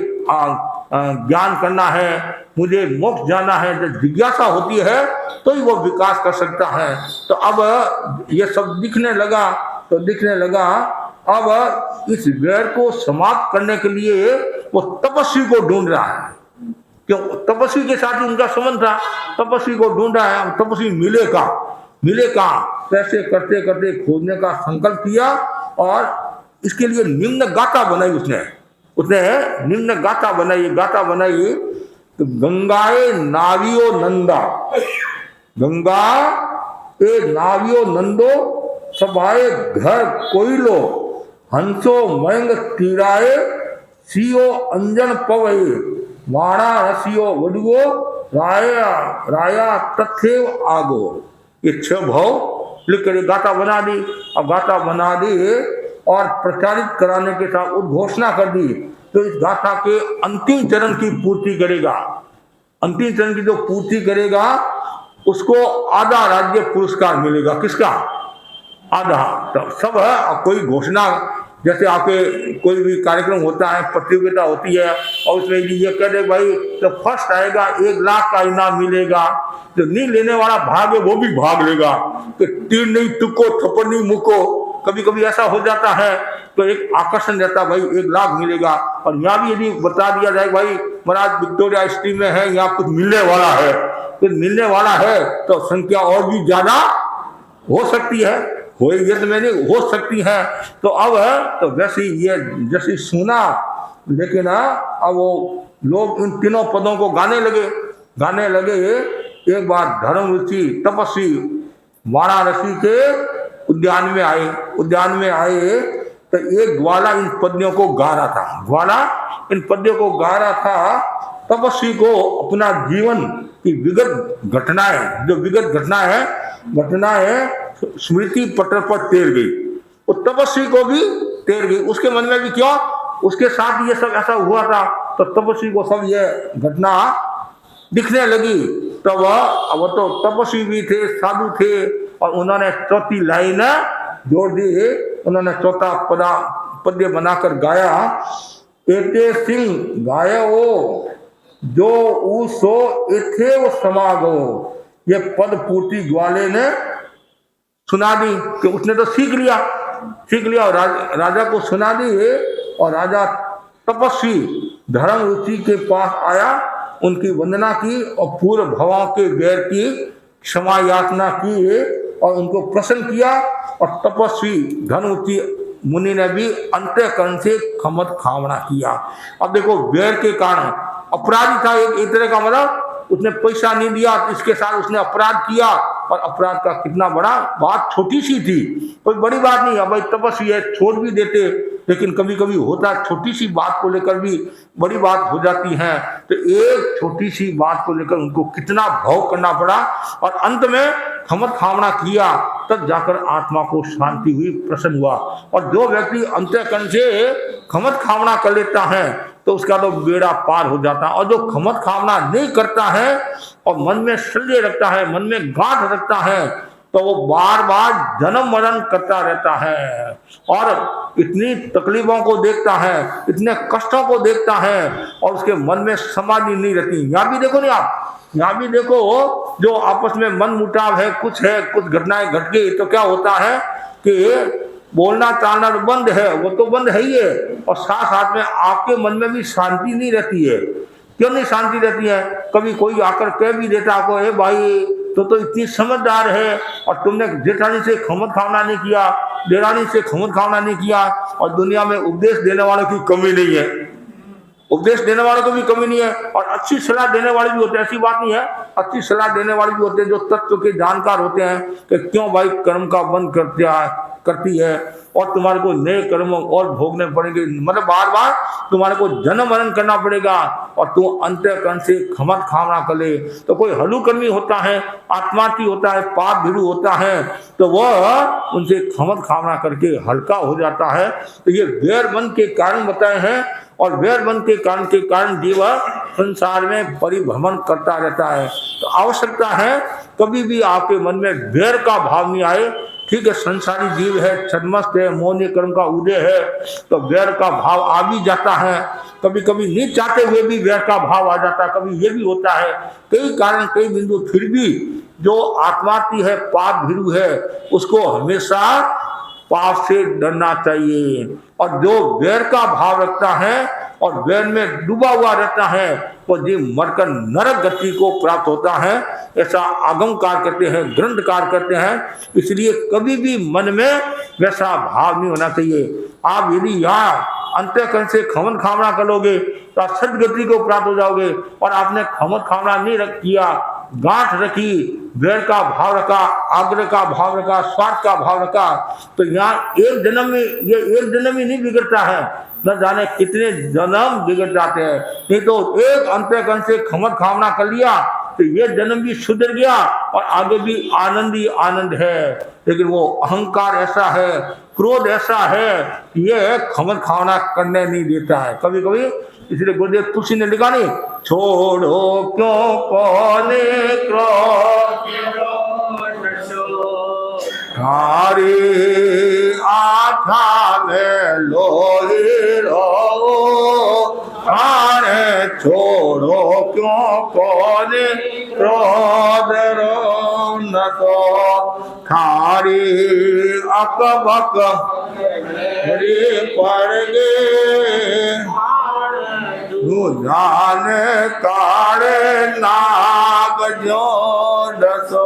ज्ञान करना है, मुझे मोक्ष जाना है, जब जिज्ञासा होती है तो ही वो विकास कर सकता है। तो अब ये सब दिखने लगा अब इस वैर को समाप्त करने के लिए वो तपस्वी को ढूंढ रहा है। क्यों? तपस्वी के साथ ही उनका संबंध था, तपस्वी को ढूंढ रहा है। तपस्वी मिलेगा कैसे करते करते खोजने का संकल्प किया, और इसके लिए निम्न गाथा बनाई उसने निम्न गाथा बनाई। तो गंगाए नावियो नंदा, गंगा ए नावियो नंदो, सभाए घर कोयलो, हंसो मयंग तीराए, सियो अंजन पवई, वाणा रसियो वडुओ, राया तथेव आगो। ये 6 भाव लिख कर गाथा बना दी। अब गाथा बना दी और प्रचारित कराने के साथ उद्घोषणा कर दी, तो इस गाथा के अंतिम चरण की पूर्ति करेगा। अंतिम चरण की जो पूर्ति करेगा उसको आधा राज्य पुरस्कार मिलेगा। किसका? आधा। तो सब है। और कोई घोषणा, जैसे आपके कोई भी कार्यक्रम होता है, प्रतियोगिता होती है, और उसमें ये कह दे भाई तो फर्स्ट आएगा 1 लाख का इनाम मिलेगा, जो नहीं लेने वाला भाग है वो भी भाग लेगा, तो तीर नहीं तुको, थप्पड़ नहीं मुको, कभी कभी ऐसा हो जाता है। तो एक आकर्षण रहता है, भाई 1 लाख मिलेगा। और यहाँ भी यदि बता दिया जाए भाई महाराज विक्टोरिया स्ट्रीम में है, यहाँ कुछ मिलने वाला है, तो संख्या और भी ज्यादा हो सकती है, हो सकती है। तो अब तो जैसी सुना, लेकिन अब वो लोग इन तीनों पदों को गाने लगे। एक बार धर्म रुचि तपस्वी वाराणसी के उद्यान में आए, तो एक ग्वाला इन पद्यों को गा रहा था। तपस्वी को अपना जीवन की विगत घटनाएं स्मृति पटल पर तैर गई। वो तपस्वी को भी तैर गई, उसके मन में भी क्यों, उसके साथ ये सब ऐसा हुआ था, तो तपस्वी को सब ये घटना दिखने लगी। तो वो तो तपस्वी भी थे, साधु थे, और उन्होंने चौथी लाइन जोड़ दी। उन्होंने चौथा पद्य बनाकर गाया, एते सिंह गायो जो उसो एथेव समागो। ये पद पूर्ति ग्वाले ने सुना दी कि उसने तो सीख लिया और राजा को सुना दी। और राजा तपस्वी धर्म रुचि के पास आया, उनकी वंदना की और पूर्व भवाओं के वैर की क्षमा याचना की और उनको प्रसन्न किया। और तपस्वी धर्मरुचि मुनि ने भी अंतःकरण से खमत खावना किया। अब देखो, वैर के कारण अपराधी था एक तरह का, मतलब उसने पैसा नहीं दिया, तो इसके साथ उसने अपराध किया, और अपराध का कितना बड़ा, बात छोटी सी थी, कोई बड़ी बात नहीं है। भाई तपस्वी है, छोड़ भी देते, लेकिन कभी कभी होता छोटी सी बात को लेकर भी बड़ी बात हो जाती है। तो एक छोटी सी बात को लेकर उनको कितना भोग करना पड़ा, और अंत में खमत खावना किया, तब जाकर आत्मा को शांति हुई, प्रसन्न हुआ। और जो व्यक्ति अंतःकरण से खमत खावना कर लेता है, तो उसका तो बेड़ा पार हो जाता है। और जो खमत खावना नहीं करता है और मन में शल्य रखता है, मन में गांठ रखता है, तो वो बार बार जन्म मरण करता रहता है, और इतनी तकलीफों को देखता है, इतने कष्टों को देखता है, और उसके मन में समाधि नहीं रहती। यहाँ भी देखो जो आपस में मन मुटाव है, कुछ घटनाएं घट गई, तो क्या होता है कि बोलना चालना तो बंद है, वो तो बंद है ही है, और साथ साथ में आपके मन में भी शांति नहीं रहती है। क्यों नहीं शांति रहती है? कभी कोई आकर कह भी देता आपको, ए भाई तो इतनी समझदार है, और तुमने जेठानी से खमत खावना नहीं किया, देरानी से खमत खावना नहीं किया, और दुनिया में उपदेश देने वालों की कमी नहीं है, उपदेश देने वालों को भी कमी नहीं है, और अच्छी सलाह देने वाले भी होते हैं, ऐसी बात नहीं है, अच्छी सलाह देने वाले भी होते हैं जो तत्व के जानकार होते हैं कि क्यों भाई कर्म का बंद कर दिया, करती है और तुम्हारे को नए कर्म और भोगने पड़ेंगे, मतलब बार बार तुम्हारे को जन्म मरण करना पड़ेगा और तुम अंतःकरण से खमत खामना कर ले। तो कोई हलुकर्मी होता है, आत्मार्थी होता है, पाप भीरू होता है, तो वह उनसे खमत खामना करके हल्का हो जाता है। तो ये वैर मन के कारण बताए हैं और वैर मन के कारण जीव संसार में परिभ्रमण करता रहता है। तो आवश्यकता है कभी भी आपके मन में वैर का भाव नहीं आए। ठीक है, संसारी जीव है, छद्मस्त है, मोहनीय कर्म का उदय है, तो वैर का भाव आ भी जाता है। कभी कभी नहीं चाहते हुए भी वैर का भाव आ जाता है, कभी ये भी होता है, कई कारण कई बिंदु। फिर भी जो आत्मार्थी है, पाप भीरू है, उसको हमेशा पाप से डरना चाहिए। और जो वैर का भाव रखता है और वैर में डूबा हुआ रहता है, वो जीव मरकर नरक गति को प्राप्त होता है, ऐसा आगमकार करते हैं, ग्रंथकार करते हैं। इसलिए कभी भी मन में वैसा भाव नहीं होना चाहिए। आप यदि यहाँ अंतःकरण से खमन खामना करोगे तो आप सदगति को प्राप्त हो जाओगे। और आपने खमन खामना नहीं किया, गांठ रखी, वैर का भाव रखा, आग्रह का भाव रखा, स्वार्थ का भाव रखा, तो यहाँ एक जन्म में ये एक जन्म ही नहीं बिगड़ता है, न जाने कितने जन्म बिगड़ जाते हैं। नहीं तो एक अंतःकरण से खमत खामना कर लिया तो ये जन्म भी सुधर गया और आगे भी आनंद ही आनंद है। लेकिन वो अहंकार ऐसा है, क्रोध ऐसा है, ये खमत खामना करने नहीं देता है कभी कभी। इसलिए गुरुदेव तुलसी ने लिखा नहीं, छोड़ो क्यों कौने क्रोध हमारी आँखा में लोही रो, अरे छोड़ो क्यों कौने क्रोध रो, न तो थारी अकबक पड़ गए, जाने काड़े नाग जो डसो।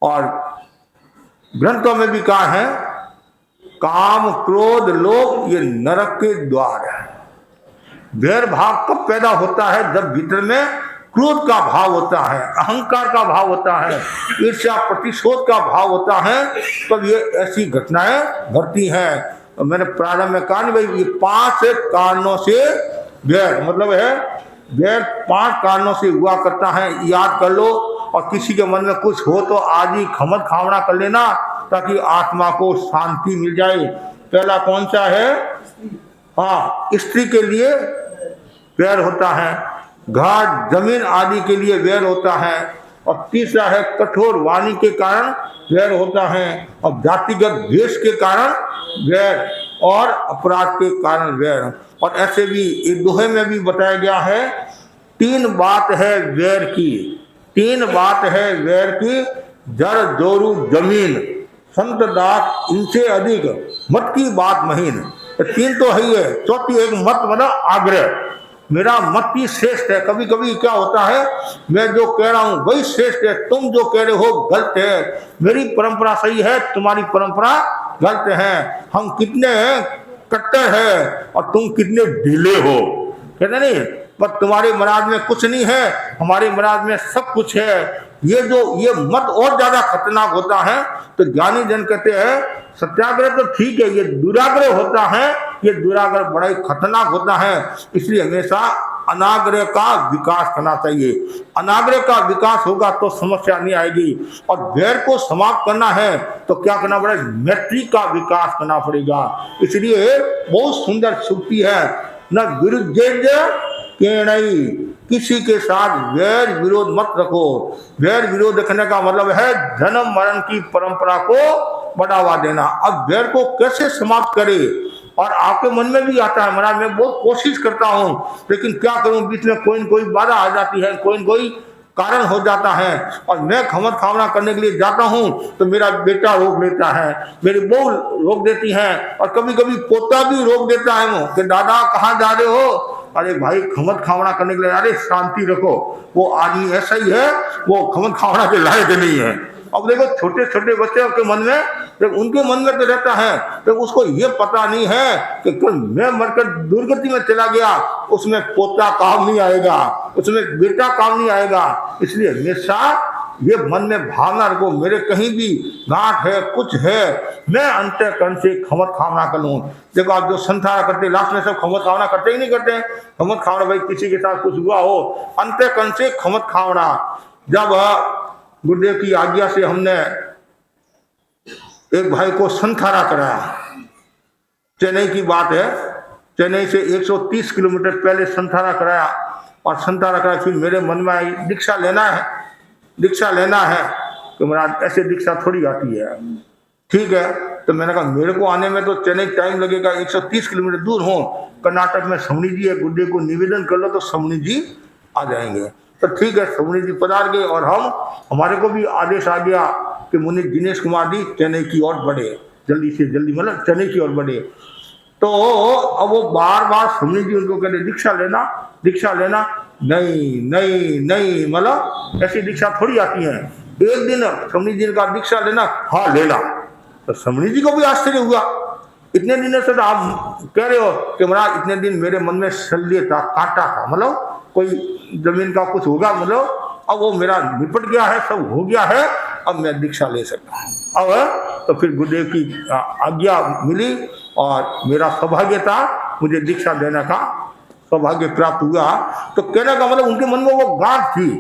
और ग्रंथों में भी कहा है, काम क्रोध लोभ ये नरक के द्वार है। वैर भाव कब पैदा होता है? जब भीतर में क्रोध का भाव होता है, अहंकार का भाव होता है, ईर्ष्या प्रतिशोध का भाव होता है, तब ये ऐसी घटनाएं घटती हैं। तो मैंने प्रारंभ में कहा भाई, ये 5 कारणों से वैर, मतलब है वैर 5 कारणों से हुआ करता है, याद कर लो। और किसी के मन में कुछ हो तो आज ही खमत खावना कर लेना, ताकि आत्मा को शांति मिल जाए। पहला कौन सा है? हाँ, स्त्री के लिए वैर होता है, घर जमीन आदि के लिए वैर होता है। और तीसरा है कठोर वाणी के कारण वैर होता है, और जातिगत द्वेष के कारण वैर, और अपराध के कारण वैर। और ऐसे भी एक दोहे में भी बताया गया है, 3 बात है वैर की, 3 बात है वैर की, जड़ जोरू जमीन, संत दास इनसे अधिक, मत की बात महीन। 3 तो है ही है, चौथी एक मत बना आग्रह, मेरा मत ही श्रेष्ठ है। कभी कभी क्या होता है, मैं जो कह रहा हूं वही श्रेष्ठ है, तुम जो कह रहे हो गलत है, मेरी परंपरा सही है, तुम्हारी परंपरा गलत है, हम कितने कट्टर है और तुम कितने ढीले हो। कहते नहीं, पर तुम्हारे महाराज में कुछ नहीं है, हमारे महाराज में सब कुछ है। ये मत और ज्यादा खतरनाक होता है। तो ज्ञानी जन कहते हैं सत्याग्रह तो ठीक है, ये दुराग्रह होता है, ये दुराग्रह बड़ा ही खतरनाक होता है। इसलिए हमेशा अनाग्रह का विकास करना चाहिए। अनाग्रह का विकास होगा तो समस्या नहीं आएगी। और वैर को समाप्त करना है तो क्या करना पड़ेगा? मैत्री का विकास करना पड़ेगा। इसलिए बहुत सुंदर सूक्ति है, न विरुद्ध केणई, किसी के साथ वैर विरोध मत रखो। वैर विरोध रखने का मतलब है जन्म मरण की परंपरा को बढ़ावा देना। अब वैर को कैसे समाप्त करे? और आपके मन में भी आता है, महाराज मैं बहुत कोशिश करता हूं, लेकिन क्या करूं, बीच में कोई न कोई बाधा आ जाती है, कोई न कोई कारण हो जाता है। और मैं खमत खावना करने के लिए जाता हूं तो मेरा बेटा रोक लेता है, मेरी बहू रोक देती है, और कभी कभी पोता भी रोक देता है वो कि दादा कहाँ जा रहे हो? अरे भाई खमत खावना करने के लिए, अरे शांति रखो, वो आदमी ऐसा ही है, वो खमत खावना के लायक नहीं है। अब देखो छोटे छोटे बच्चे के मन में, जब उनके मन में तो रहता है, तो उसको ये पता नहीं है कि कल मैं मरकर दुर्गति में चला गया, उसमें पोता काम नहीं आएगा, उसमें बेटा काम नहीं आएगा। इसलिए हमेशा ये मन में भावना रखो, मेरे कहीं भी गांठ है, कुछ है, मैं अंतःकरण से खमत खावना कर लूं। देखो आप जो संसार करते लास्ट में सब खमत खावना करते ही नहीं करते। खमत खावना भाई किसी के साथ कुछ हुआ हो, अंतःकरण से खमत खावना। जब गुरुदेव की आज्ञा से हमने एक भाई को संथारा कराया, चेन्नई की बात है, चेन्नई से 130 किलोमीटर पहले संथारा कराया, और संथारा कराया। फिर मेरे मन में आई दीक्षा लेना है, दीक्षा लेना है। तो महाराज ऐसे दीक्षा थोड़ी आती है, ठीक है। तो मैंने कहा मेरे को आने में तो चेन्नई टाइम लगेगा, 130 किलोमीटर दूर हो, कर्नाटक में समणी जी है, गुरुदेव को निवेदन कर लो तो समणी जी आ जाएंगे। तो ठीक है, समणी जी पधार गए, और हमारे को भी आदेश आ गया कि मुनि दिनेश कुमार जी चेन्नई की ओर बढ़े, जल्दी से जल्दी, मतलब चेन्नई की ओर बढ़े। तो अब वो बार बार समणी जी उनको कहते दीक्षा लेना, दीक्षा लेना, नहीं नहीं नहीं, मतलब ऐसी दीक्षा थोड़ी आती है। एक दिन समणी जी का दीक्षा लेना, हाँ लेना। तो समणी जी को भी आश्चर्य हुआ, इतने दिनों से तो आप कह रहे हो कि महाराज इतने दिन मेरे मन में शल्य था, कांटा था, मतलब कोई जमीन का कुछ होगा, मतलब अब वो मेरा निपट गया है, सब हो गया है, अब मैं दीक्षा ले सकता हूँ। अब तो फिर गुरुदेव की आज्ञा मिली और मेरा सौभाग्य था, मुझे दीक्षा देने का सौभाग्य प्राप्त हुआ। तो कहने का मतलब उनके मन में वो गांठ थी,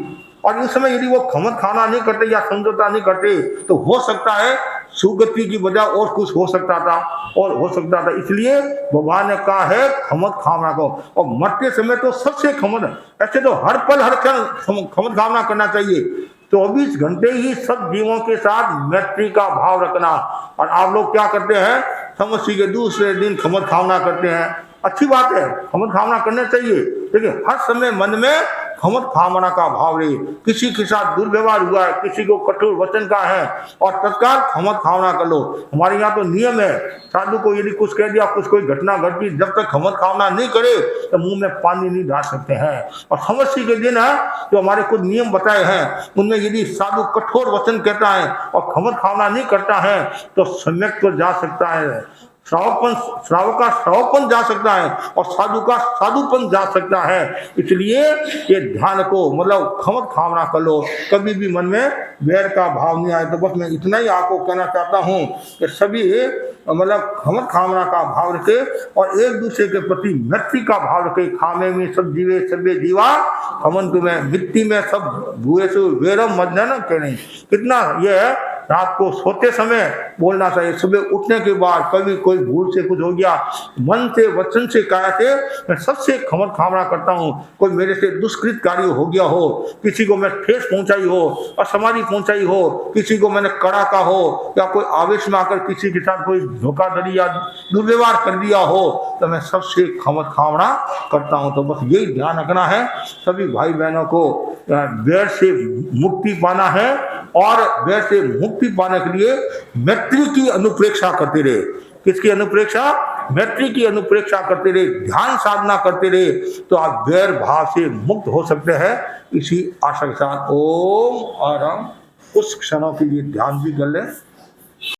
और उस समय यदि वो खमत खाना नहीं करते या समझौता नहीं करते तो हो सकता है सुगति की वजह और कुछ हो सकता था, और हो सकता था। इसलिए भगवान ने कहा है खमत खावना को, और मरते समय तो सबसे खमत, ऐसे तो हर पल हर क्षण खमत खावना करना चाहिए। 24 घंटे ही सब जीवों के साथ मैत्री का भाव रखना। और आप लोग क्या करते हैं, समस्या के दूसरे दिन खमत खावना करते हैं, अच्छी बात है, खमत खावना करना चाहिए, लेकिन हर समय मन में खमत खावना का भाव रहे। किसी के साथ दुर्व्यवहार हुआ है, किसी को कठोर वचन का है, और तत्काल खमत खावना कर लो। हमारे यहाँ तो नियम है, साधु को यदि कुछ कह दिया, कुछ कोई घटना घटी, जब तक खमत खावना नहीं करे तो मुंह में पानी नहीं डाल सकते हैं। और समस्या के दिन है जो हमारे कुछ नियम बताए हैं, उनमें यदि साधु कठोर वचन कहता है और खमत खावना नहीं करता है तो सम्यक तो जा सकता है, श्रावक का श्रावकपन जा सकता है, और साधु का साधुपन जा सकता है। इसलिए ये ध्यान को, मतलब खमत खावना कर लो, कभी भी मन में वैर का भाव नहीं आए। तो बस मैं इतना ही आपको कहना चाहता हूँ कि सभी मतलब खमत खावना का भाव रखे, और एक दूसरे के प्रति मैत्री का भाव रखे। खामे में सब जीवे सभ्य जीवा, खमन तुम्हें मिट्टी में सब भूए से वेरम मध्य न कहने। कितना ये है, रात को सोते समय बोलना चाहिए, सुबह उठने के बाद कभी कोई भूल से कुछ हो गया, मन से वचन से काया से मैं सबसे खमत खावना करता हूँ। कोई मेरे से दुष्कृत कार्य हो गया हो, किसी को मैं ठेस पहुंचाई हो, असमाधि पहुंचाई हो, किसी को मैंने कड़ा का हो, या कोई आवेश में आकर किसी के साथ कोई धोखाधड़ी या दुर्व्यवहार कर दिया हो, तो मैं सबसे खमत खावना करता हूँ। तो बस यही ध्यान रखना है सभी भाई बहनों को, वैर से मुक्ति पाना है, और वैर से मुक्ति पाने के लिए मैत्री की अनुप्रेक्षा करते रहे। किसकी अनुप्रेक्षा? मैत्री की अनुप्रेक्षा करते रहे, ध्यान साधना करते रहे, तो आप वैर भाव से मुक्त हो सकते हैं। इसी आशा के साथ ओम आराम, कुछ क्षणों के लिए ध्यान भी कर लें।